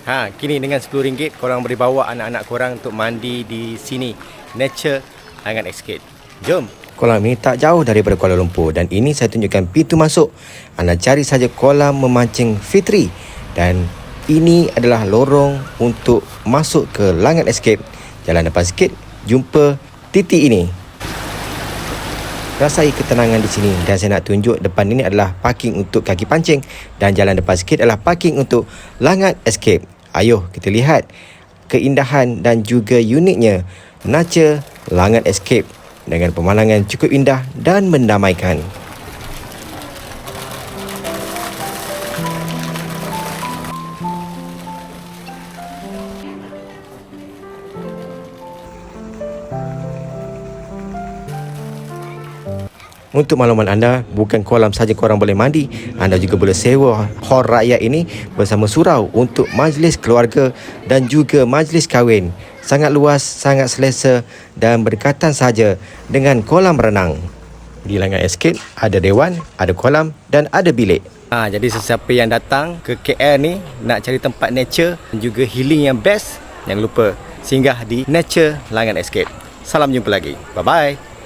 Kini dengan RM10 korang boleh bawa anak-anak korang untuk mandi di sini. Nature Langat Escape. Jom. Kolam ini tak jauh daripada Kuala Lumpur dan ini saya tunjukkan pintu masuk. Anda cari saja kolam memancing Fitri dan ini adalah lorong untuk masuk ke Langat Escape. Jalan depan sikit jumpa titik ini. Rasai ketenangan di sini dan saya nak tunjuk depan ini adalah parking untuk kaki pancing dan jalan depan sikit adalah parking untuk Langat Escape. Ayuh kita lihat keindahan dan juga uniknya Nature Langat Escape dengan pemandangan cukup indah dan mendamaikan. Untuk makluman anda, bukan kolam saja korang boleh mandi, anda juga boleh sewa hall rakyat ini bersama surau untuk majlis keluarga dan juga majlis kahwin. Sangat luas, sangat selesa dan berdekatan saja dengan kolam renang. Di Langat Escape ada dewan, ada kolam dan ada bilik. Jadi sesiapa yang datang ke KL ni nak cari tempat nature dan juga healing yang best, jangan lupa singgah di Nature Langat Escape. Salam jumpa lagi. Bye-bye.